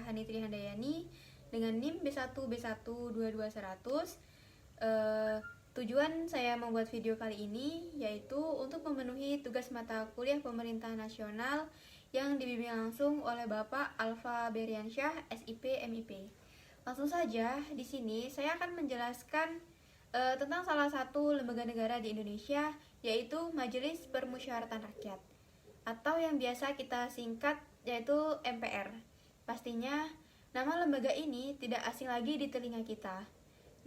Hani Trihandayani dengan NIM B1B12221. Tujuan saya membuat video kali ini yaitu untuk memenuhi tugas mata kuliah Pemerintah Nasional yang dibimbing langsung oleh Bapak Alfa Beriansyah, SIP, MIP. Langsung saja, di sini saya akan menjelaskan tentang salah satu lembaga negara di Indonesia, yaitu Majelis Permusyawaratan Rakyat, atau yang biasa kita singkat yaitu MPR. Pastinya, nama lembaga ini tidak asing lagi di telinga kita.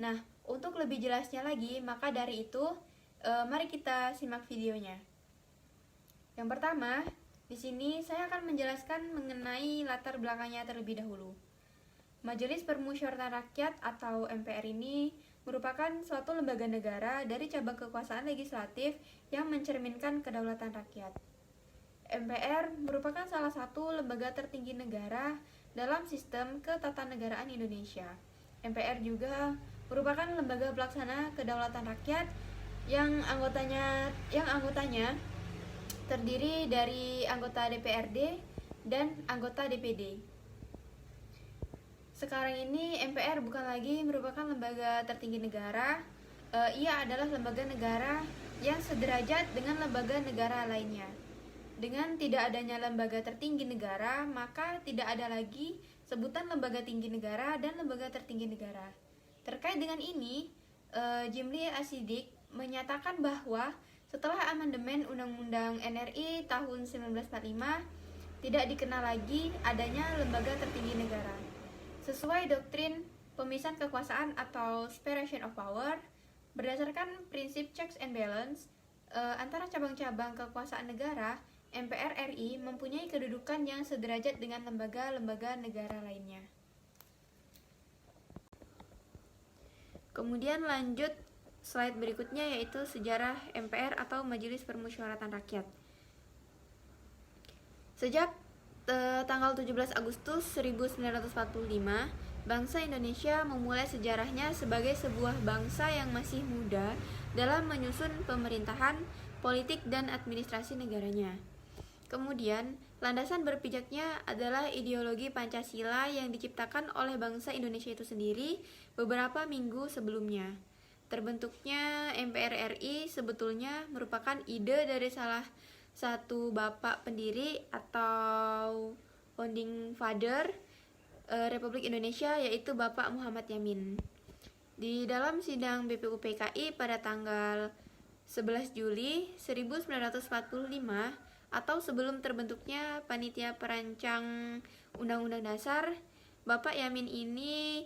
Nah, untuk lebih jelasnya lagi, maka dari itu, mari kita simak videonya. Yang pertama, di sini saya akan menjelaskan mengenai latar belakangnya terlebih dahulu. Majelis Permusyawaratan Rakyat atau MPR ini merupakan suatu lembaga negara dari cabang kekuasaan legislatif yang mencerminkan kedaulatan rakyat. MPR merupakan salah satu lembaga tertinggi negara dalam sistem ketatanegaraan Indonesia. MPR juga merupakan lembaga pelaksana kedaulatan rakyat yang anggotanya terdiri dari anggota DPRD dan anggota DPD. Sekarang ini MPR bukan lagi merupakan lembaga tertinggi negara, ia adalah lembaga negara yang sederajat dengan lembaga negara lainnya. Dengan tidak adanya lembaga tertinggi negara, maka tidak ada lagi sebutan lembaga tinggi negara dan lembaga tertinggi negara. Terkait dengan ini, Jimli Asidik menyatakan bahwa setelah amandemen Undang-Undang NRI tahun 1945, tidak dikenal lagi adanya lembaga tertinggi negara. Sesuai doktrin pemisahan kekuasaan atau separation of power, berdasarkan prinsip checks and balance antara cabang-cabang kekuasaan negara, MPR RI mempunyai kedudukan yang sederajat dengan lembaga-lembaga negara lainnya. Kemudian lanjut slide berikutnya, yaitu sejarah MPR atau Majelis Permusyawaratan Rakyat. Sejak tanggal 17 Agustus 1945, bangsa Indonesia memulai sejarahnya sebagai sebuah bangsa yang masih muda dalam menyusun pemerintahan, politik, dan administrasi negaranya. Kemudian, landasan berpijaknya adalah ideologi Pancasila yang diciptakan oleh bangsa Indonesia itu sendiri beberapa minggu sebelumnya. Terbentuknya MPR RI sebetulnya merupakan ide dari salah satu bapak pendiri atau founding father Republik Indonesia, yaitu Bapak Muhammad Yamin. Di dalam sidang BPUPKI pada tanggal 11 Juli 1945 atau sebelum terbentuknya panitia perancang Undang-Undang Dasar, Bapak Yamin ini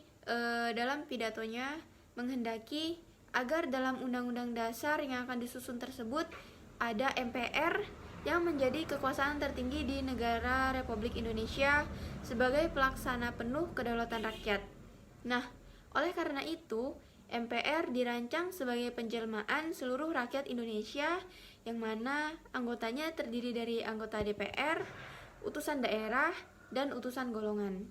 dalam pidatonya menghendaki agar dalam Undang-Undang Dasar yang akan disusun tersebut ada MPR yang menjadi kekuasaan tertinggi di negara Republik Indonesia sebagai pelaksana penuh kedaulatan rakyat. Nah, oleh karena itu, MPR dirancang sebagai penjelmaan seluruh rakyat Indonesia yang mana anggotanya terdiri dari anggota DPR, utusan daerah, dan utusan golongan.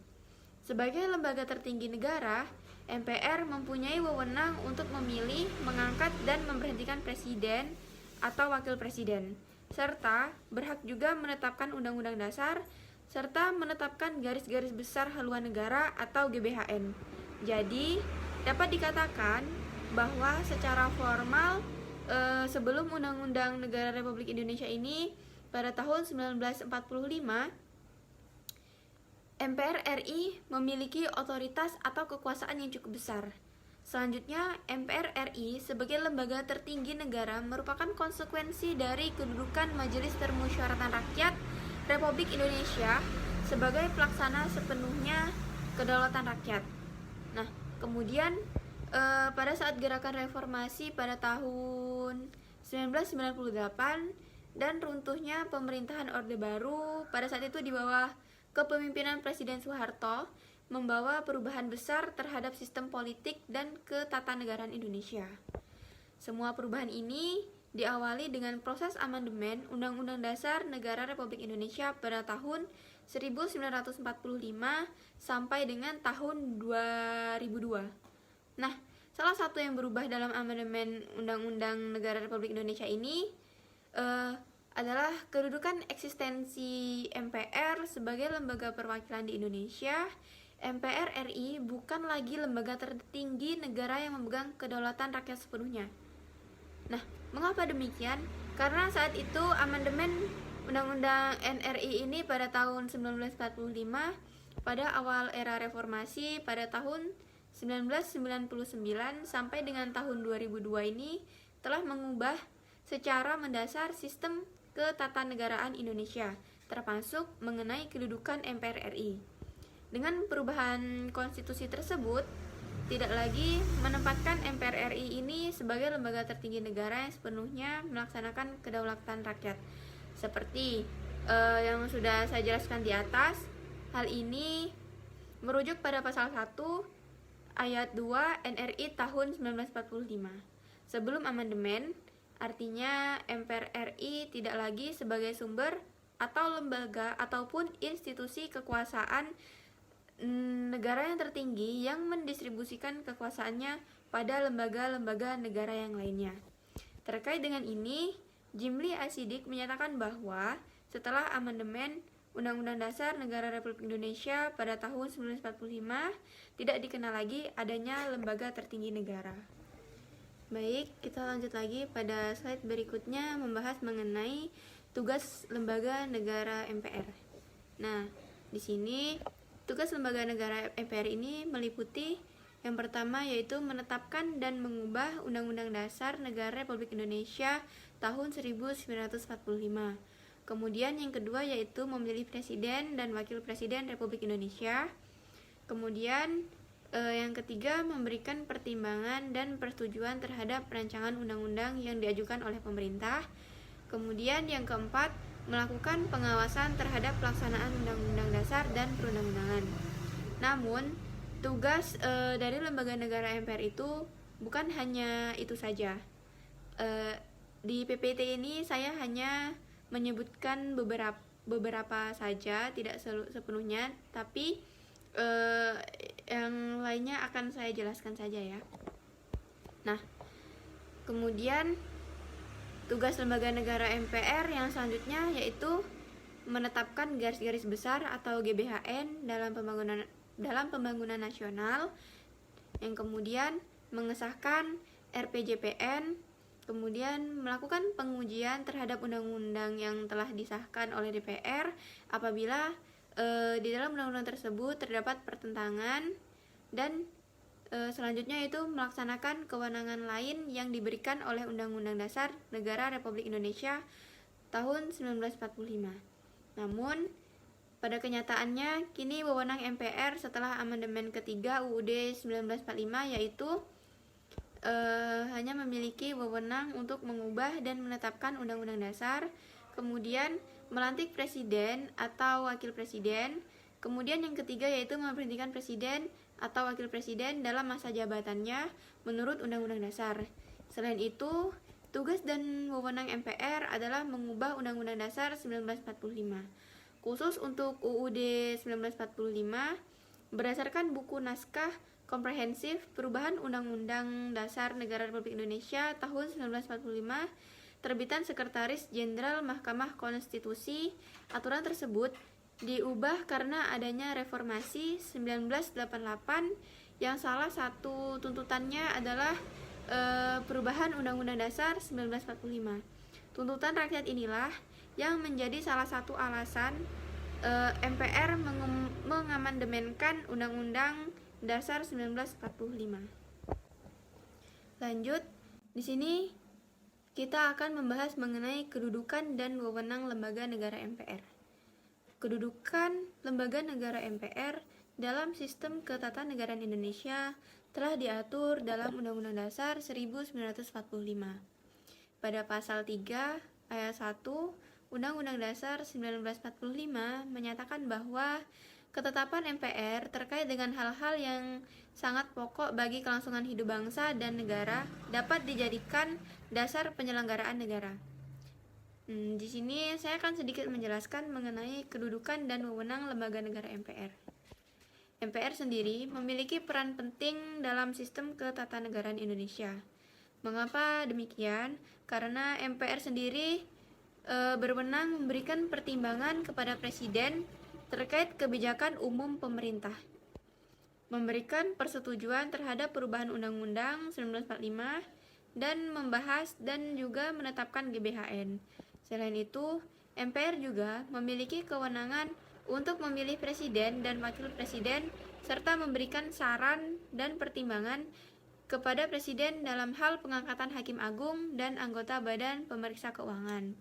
Sebagai lembaga tertinggi negara, MPR mempunyai wewenang untuk memilih, mengangkat, dan memberhentikan presiden atau wakil presiden, serta berhak juga menetapkan undang-undang dasar, serta menetapkan garis-garis besar haluan negara atau GBHN. Jadi, dapat dikatakan bahwa secara formal sebelum Undang-Undang Negara Republik Indonesia ini pada tahun 1945, MPR RI memiliki otoritas atau kekuasaan yang cukup besar. Selanjutnya, MPR RI sebagai lembaga tertinggi negara merupakan konsekuensi dari kedudukan Majelis Permusyawaratan Rakyat Republik Indonesia sebagai pelaksana sepenuhnya kedaulatan rakyat. Nah, kemudian pada saat gerakan reformasi pada tahun 1998 dan runtuhnya pemerintahan Orde Baru pada saat itu di bawah kepemimpinan Presiden Soeharto, membawa perubahan besar terhadap sistem politik dan ketatanegaraan Indonesia. Semua perubahan ini diawali dengan proses amandemen Undang-Undang Dasar Negara Republik Indonesia pada tahun 1945 sampai dengan tahun 2002. Nah, salah satu yang berubah dalam amandemen Undang-Undang Negara Republik Indonesia ini adalah kedudukan eksistensi MPR sebagai lembaga perwakilan di Indonesia. MPR RI bukan lagi lembaga tertinggi negara yang memegang kedaulatan rakyat sepenuhnya. Nah, mengapa demikian? Karena saat itu amandemen Undang-Undang NRI ini pada tahun 1945, pada awal era reformasi pada tahun 1999 sampai dengan tahun 2002 ini telah mengubah secara mendasar sistem ketatanegaraan Indonesia, termasuk mengenai kedudukan MPR RI. Dengan perubahan konstitusi tersebut, tidak lagi menempatkan MPR RI ini sebagai lembaga tertinggi negara yang sepenuhnya melaksanakan kedaulatan rakyat. Seperti yang sudah saya jelaskan di atas, hal ini merujuk pada pasal 1 ayat 2 NRI tahun 1945. Sebelum amandemen, artinya MPR RI tidak lagi sebagai sumber atau lembaga ataupun institusi kekuasaan negara yang tertinggi yang mendistribusikan kekuasaannya pada lembaga-lembaga negara yang lainnya. Terkait dengan ini, Jimli Asidik menyatakan bahwa setelah amandemen Undang-Undang Dasar Negara Republik Indonesia pada tahun 1945 tidak dikenal lagi adanya lembaga tertinggi negara. Baik, kita lanjut lagi pada slide berikutnya membahas mengenai tugas lembaga negara MPR. Nah, di sini tugas lembaga negara MPR ini meliputi yang pertama yaitu menetapkan dan mengubah Undang-Undang Dasar Negara Republik Indonesia tahun 1945. Kemudian yang kedua yaitu memilih Presiden dan Wakil Presiden Republik Indonesia. Kemudian yang ketiga memberikan pertimbangan dan persetujuan terhadap rancangan undang-undang yang diajukan oleh pemerintah. Kemudian yang keempat melakukan pengawasan terhadap pelaksanaan Undang-Undang Dasar dan perundang-undangan. Namun, tugas dari lembaga negara MPR itu bukan hanya itu saja. Di PPT ini saya hanya menyebutkan beberapa saja, tidak sepenuhnya, tapi yang lainnya akan saya jelaskan saja ya. Nah, kemudian tugas lembaga negara MPR yang selanjutnya yaitu menetapkan garis-garis besar atau GBHN dalam pembangunan nasional, yang kemudian mengesahkan RPJPN, kemudian melakukan pengujian terhadap undang-undang yang telah disahkan oleh DPR apabila di dalam undang-undang tersebut terdapat pertentangan, dan selanjutnya itu melaksanakan kewenangan lain yang diberikan oleh Undang-Undang Dasar Negara Republik Indonesia tahun 1945. Namun, pada kenyataannya, kini wewenang MPR setelah amandemen ketiga UUD 1945 yaitu hanya memiliki wewenang untuk mengubah dan menetapkan Undang-Undang Dasar, kemudian melantik Presiden atau Wakil Presiden, kemudian yang ketiga yaitu memberhentikan Presiden atau Wakil Presiden dalam masa jabatannya menurut Undang-Undang Dasar. Selain itu, tugas dan wewenang MPR adalah mengubah Undang-Undang Dasar 1945. Khusus untuk UUD 1945, berdasarkan buku naskah komprehensif perubahan Undang-Undang Dasar Negara Republik Indonesia tahun 1945, terbitan Sekretaris Jenderal Mahkamah Konstitusi, aturan tersebut diubah karena adanya reformasi 1988 yang salah satu tuntutannya adalah perubahan Undang-Undang Dasar 1945. Tuntutan rakyat inilah yang menjadi salah satu alasan MPR mengamandemenkan Undang-Undang Dasar 1945. Lanjut, di sini kita akan membahas mengenai kedudukan dan wewenang lembaga negara MPR. Kedudukan lembaga negara MPR dalam sistem ketatanegaraan Indonesia telah diatur dalam Undang-Undang Dasar 1945. Pada pasal 3 ayat 1 Undang-Undang Dasar 1945 menyatakan bahwa ketetapan MPR terkait dengan hal-hal yang sangat pokok bagi kelangsungan hidup bangsa dan negara dapat dijadikan dasar penyelenggaraan negara. Di sini saya akan sedikit menjelaskan mengenai kedudukan dan wewenang lembaga negara MPR. MPR sendiri memiliki peran penting dalam sistem ketatanegaraan Indonesia. Mengapa demikian? Karena MPR sendiri berwenang memberikan pertimbangan kepada Presiden terkait kebijakan umum pemerintah, memberikan persetujuan terhadap perubahan Undang-Undang 1945, dan membahas dan juga menetapkan GBHN. Selain itu, MPR juga memiliki kewenangan untuk memilih presiden dan wakil presiden serta memberikan saran dan pertimbangan kepada presiden dalam hal pengangkatan hakim agung dan anggota badan pemeriksa keuangan.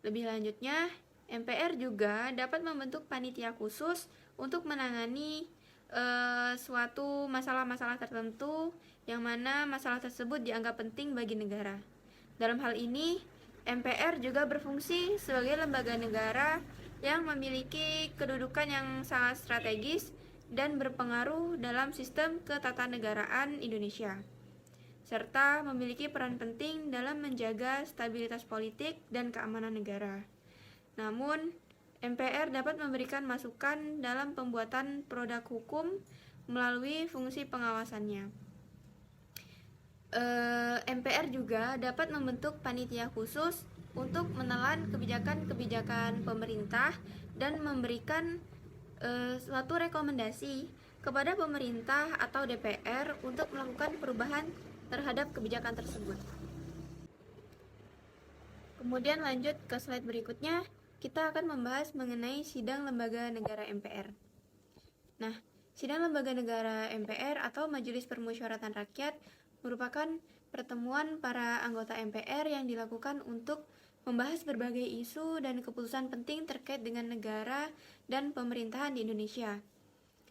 Lebih lanjutnya, MPR juga dapat membentuk panitia khusus untuk menangani suatu masalah-masalah tertentu yang mana masalah tersebut dianggap penting bagi negara. Dalam hal ini, MPR juga berfungsi sebagai lembaga negara yang memiliki kedudukan yang sangat strategis dan berpengaruh dalam sistem ketatanegaraan Indonesia, serta memiliki peran penting dalam menjaga stabilitas politik dan keamanan negara. Namun, MPR dapat memberikan masukan dalam pembuatan produk hukum melalui fungsi pengawasannya. MPR juga dapat membentuk panitia khusus untuk menelan kebijakan-kebijakan pemerintah dan memberikan suatu rekomendasi kepada pemerintah atau DPR untuk melakukan perubahan terhadap kebijakan tersebut. Kemudian lanjut ke slide berikutnya, kita akan membahas mengenai sidang lembaga negara MPR. Nah, sidang lembaga negara MPR atau Majelis Permusyawaratan Rakyat merupakan pertemuan para anggota MPR yang dilakukan untuk membahas berbagai isu dan keputusan penting terkait dengan negara dan pemerintahan di Indonesia.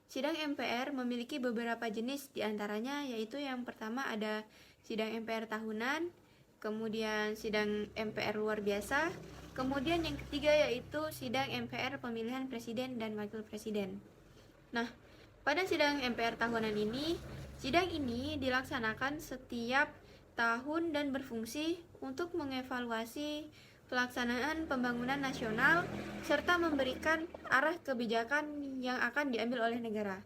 Sidang MPR memiliki beberapa jenis, diantaranya yaitu yang pertama ada sidang MPR tahunan, kemudian sidang MPR luar biasa, kemudian yang ketiga yaitu sidang MPR pemilihan presiden dan wakil presiden. Nah, pada sidang MPR tahunan ini, sidang ini dilaksanakan setiap tahun dan berfungsi untuk mengevaluasi pelaksanaan pembangunan nasional serta memberikan arah kebijakan yang akan diambil oleh negara.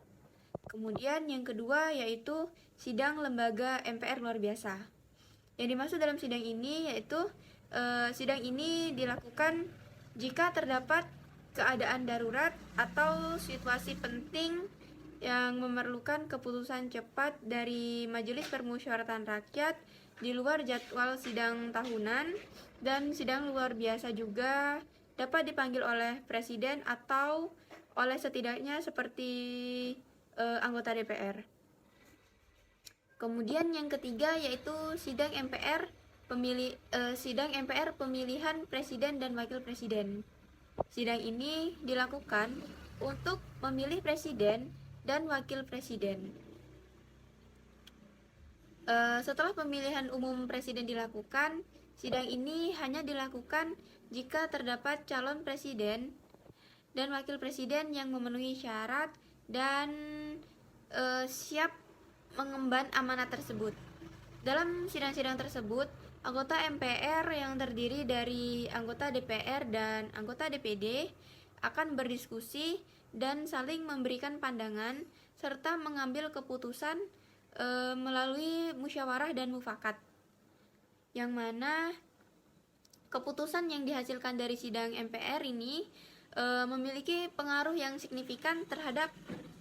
Kemudian yang kedua yaitu sidang lembaga MPR luar biasa. Yang dimaksud dalam sidang ini yaitu sidang ini dilakukan jika terdapat keadaan darurat atau situasi penting yang memerlukan keputusan cepat dari Majelis Permusyawaratan Rakyat di luar jadwal sidang tahunan, dan sidang luar biasa juga dapat dipanggil oleh Presiden atau oleh setidaknya seperti anggota DPR. Kemudian yang ketiga yaitu sidang MPR pemilihan presiden dan wakil presiden. Sidang ini dilakukan untuk memilih presiden dan wakil presiden. Setelah pemilihan umum presiden dilakukan, sidang ini hanya dilakukan jika terdapat calon presiden dan wakil presiden yang memenuhi syarat dan siap mengemban amanat tersebut. Dalam sidang-sidang tersebut, anggota MPR yang terdiri dari anggota DPR dan anggota DPD akan berdiskusi dan saling memberikan pandangan serta mengambil keputusan melalui musyawarah dan mufakat, yang mana keputusan yang dihasilkan dari sidang MPR ini memiliki pengaruh yang signifikan terhadap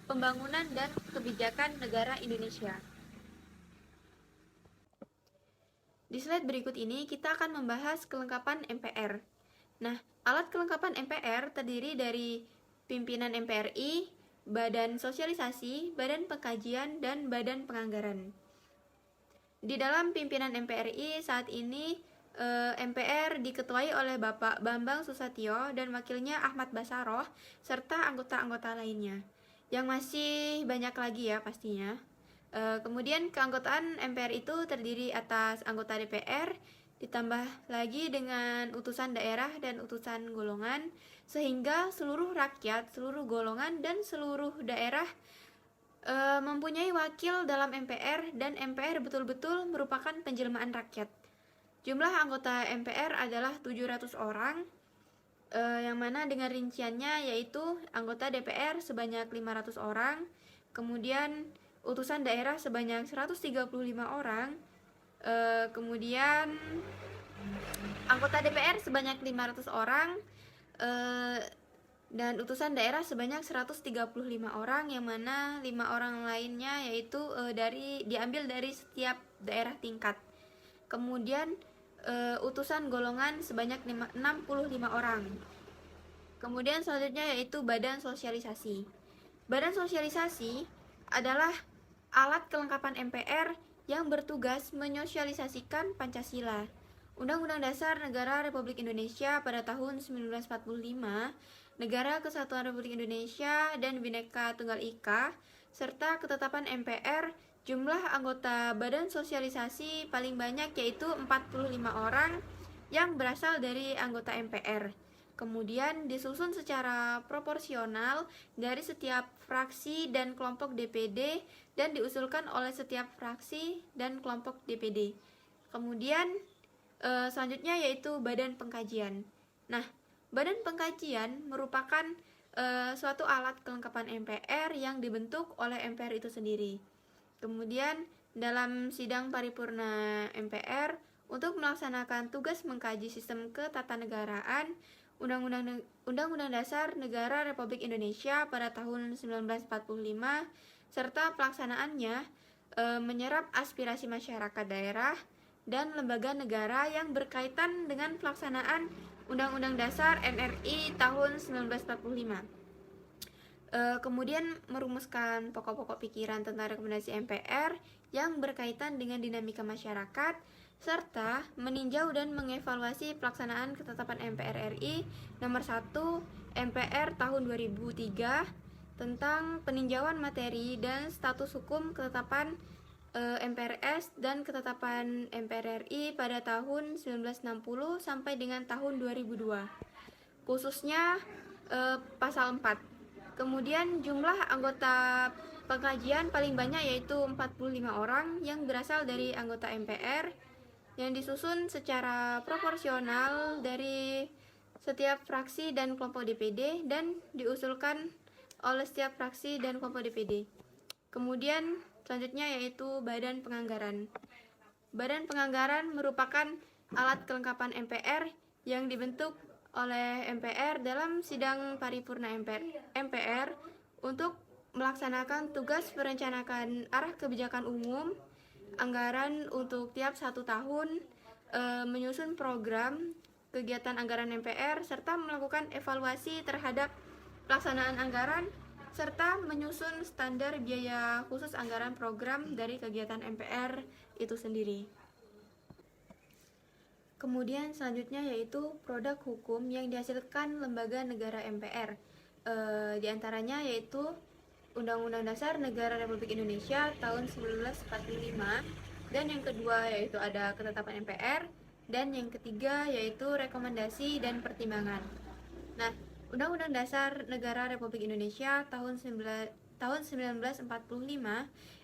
pembangunan dan kebijakan negara Indonesia. Di slide berikut ini kita akan membahas kelengkapan MPR. Nah, alat kelengkapan MPR terdiri dari pimpinan MPRI, Badan Sosialisasi, Badan Pengkajian, dan Badan Penganggaran. Di dalam pimpinan MPRI saat ini MPR diketuai oleh Bapak Bambang Susatyo dan wakilnya Ahmad Basaroh serta anggota-anggota lainnya, yang masih banyak lagi ya pastinya. Kemudian keanggotaan MPR itu terdiri atas anggota DPR ditambah lagi dengan utusan daerah dan utusan golongan, sehingga seluruh rakyat, seluruh golongan, dan seluruh daerah mempunyai wakil dalam MPR, dan MPR betul-betul merupakan penjelmaan rakyat. Jumlah anggota MPR adalah 700 orang, yang mana dengan rinciannya yaitu anggota DPR sebanyak 500 orang, kemudian utusan daerah sebanyak 135 orang, kemudian Anggota DPR sebanyak 500 orang, dan utusan daerah sebanyak 135 orang, yang mana 5 orang lainnya yaitu diambil dari setiap daerah tingkat. Kemudian utusan golongan sebanyak 65 orang. Kemudian selanjutnya yaitu badan sosialisasi. Badan sosialisasi adalah alat kelengkapan MPR yang bertugas menyosialisasikan Pancasila, Undang-Undang Dasar Negara Republik Indonesia pada tahun 1945, Negara Kesatuan Republik Indonesia dan Bhinneka Tunggal Ika, serta ketetapan MPR. Jumlah anggota badan sosialisasi paling banyak yaitu 45 orang yang berasal dari anggota MPR. Kemudian disusun secara proporsional dari setiap fraksi dan kelompok DPD dan diusulkan oleh setiap fraksi dan kelompok DPD. Kemudian selanjutnya yaitu badan pengkajian. Nah, badan pengkajian merupakan suatu alat kelengkapan MPR yang dibentuk oleh MPR itu sendiri. Kemudian dalam sidang paripurna MPR untuk melaksanakan tugas mengkaji sistem ketatanegaraan Undang-Undang Dasar Negara Republik Indonesia pada tahun 1945 serta pelaksanaannya menyerap aspirasi masyarakat daerah dan lembaga negara yang berkaitan dengan pelaksanaan Undang-Undang Dasar NRI tahun 1945. Kemudian merumuskan pokok-pokok pikiran tentang rekomendasi MPR yang berkaitan dengan dinamika masyarakat, serta meninjau dan mengevaluasi pelaksanaan ketetapan MPR RI nomor 1 MPR tahun 2003 tentang peninjauan materi dan status hukum ketetapan MPRS dan ketetapan MPR RI pada tahun 1960 sampai dengan tahun 2002, khususnya pasal 4. Kemudian jumlah anggota pengkajian paling banyak yaitu 45 orang yang berasal dari anggota MPR yang disusun secara proporsional dari setiap fraksi dan kelompok DPD dan diusulkan oleh setiap fraksi dan kelompok DPD. Kemudian selanjutnya yaitu badan penganggaran. Badan penganggaran merupakan alat kelengkapan MPR yang dibentuk oleh MPR dalam sidang paripurna MPR untuk melaksanakan tugas merencanakan arah kebijakan umum, anggaran untuk tiap 1 tahun, menyusun program kegiatan anggaran MPR, serta melakukan evaluasi terhadap pelaksanaan anggaran, serta menyusun standar biaya khusus anggaran program dari kegiatan MPR itu sendiri. Kemudian selanjutnya yaitu produk hukum yang dihasilkan lembaga negara MPR. Di antaranya yaitu Undang-Undang Dasar Negara Republik Indonesia tahun 1945, dan yang kedua yaitu ada ketetapan MPR, dan yang ketiga yaitu rekomendasi dan pertimbangan. Nah, Undang-Undang Dasar Negara Republik Indonesia tahun 1945,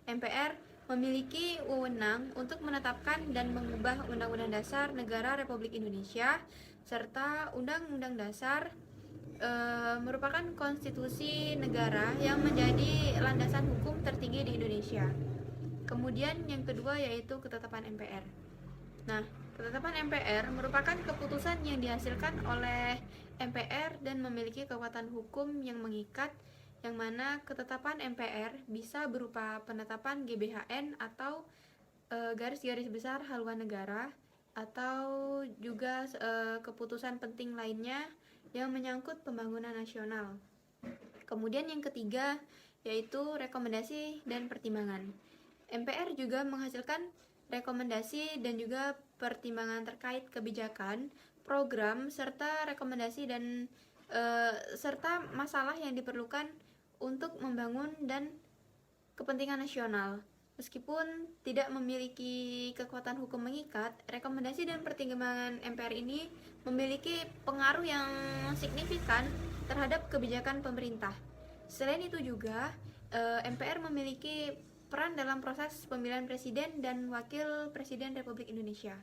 MPR memiliki wewenang untuk menetapkan dan mengubah Undang-Undang Dasar Negara Republik Indonesia, serta Undang-Undang Dasar merupakan konstitusi negara yang menjadi landasan hukum tertinggi di Indonesia. Kemudian yang kedua yaitu ketetapan MPR. Nah, ketetapan MPR merupakan keputusan yang dihasilkan oleh MPR dan memiliki kekuatan hukum yang mengikat, yang mana ketetapan MPR bisa berupa penetapan GBHN atau garis-garis besar haluan negara, atau juga keputusan penting lainnya yang menyangkut pembangunan nasional. Kemudian yang ketiga yaitu rekomendasi dan pertimbangan. MPR juga menghasilkan rekomendasi dan juga pertimbangan terkait kebijakan, program, serta rekomendasi dan serta masalah yang diperlukan untuk membangun dan kepentingan nasional. Meskipun tidak memiliki kekuatan hukum mengikat, rekomendasi dan pertimbangan MPR ini memiliki pengaruh yang signifikan terhadap kebijakan pemerintah. Selain itu juga, MPR memiliki peran dalam proses pemilihan presiden dan wakil presiden Republik Indonesia.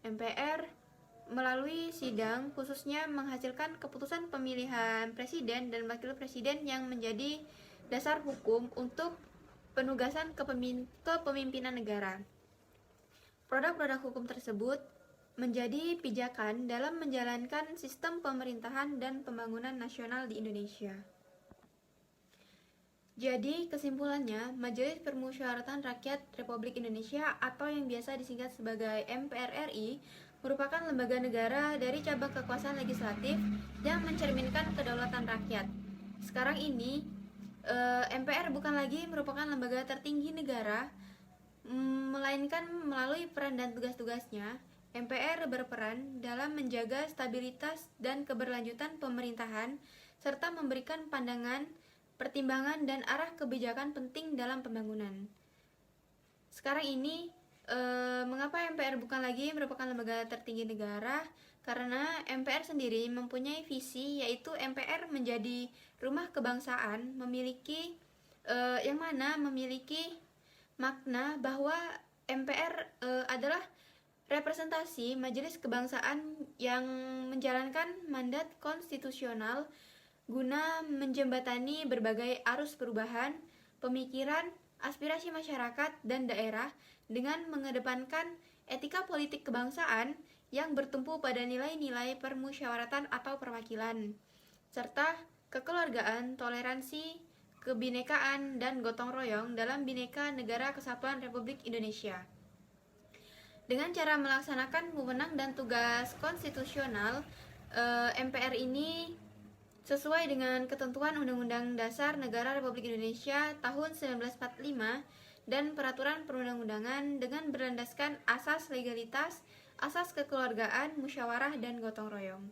MPR melalui sidang khususnya menghasilkan keputusan pemilihan presiden dan wakil presiden yang menjadi dasar hukum untuk penugasan kepemimpinan negara. Produk-produk hukum tersebut menjadi pijakan dalam menjalankan sistem pemerintahan dan pembangunan nasional di Indonesia. Jadi, kesimpulannya, Majelis Permusyawaratan Rakyat Republik Indonesia atau yang biasa disingkat sebagai MPR RI merupakan lembaga negara dari cabang kekuasaan legislatif yang mencerminkan kedaulatan rakyat. Sekarang ini, MPR bukan lagi merupakan lembaga tertinggi negara, melainkan melalui peran dan tugas-tugasnya, MPR berperan dalam menjaga stabilitas dan keberlanjutan pemerintahan serta memberikan pandangan, pertimbangan, dan arah kebijakan penting dalam pembangunan. Sekarang ini, mengapa MPR bukan lagi merupakan lembaga tertinggi negara? Karena MPR sendiri mempunyai visi, yaitu MPR menjadi rumah kebangsaan, memiliki yang mana memiliki makna bahwa MPR adalah representasi majelis kebangsaan yang menjalankan mandat konstitusional guna menjembatani berbagai arus perubahan, pemikiran, aspirasi masyarakat dan daerah dengan mengedepankan etika politik kebangsaan yang bertumpu pada nilai-nilai permusyawaratan atau perwakilan, serta kekeluargaan, toleransi, kebinekaan, dan gotong royong dalam Bhinneka Negara Kesatuan Republik Indonesia. Dengan cara melaksanakan wewenang dan tugas konstitusional, MPR ini sesuai dengan ketentuan Undang-Undang Dasar Negara Republik Indonesia tahun 1945 dan peraturan perundang-undangan dengan berlandaskan asas legalitas, asas kekeluargaan, musyawarah, dan gotong royong.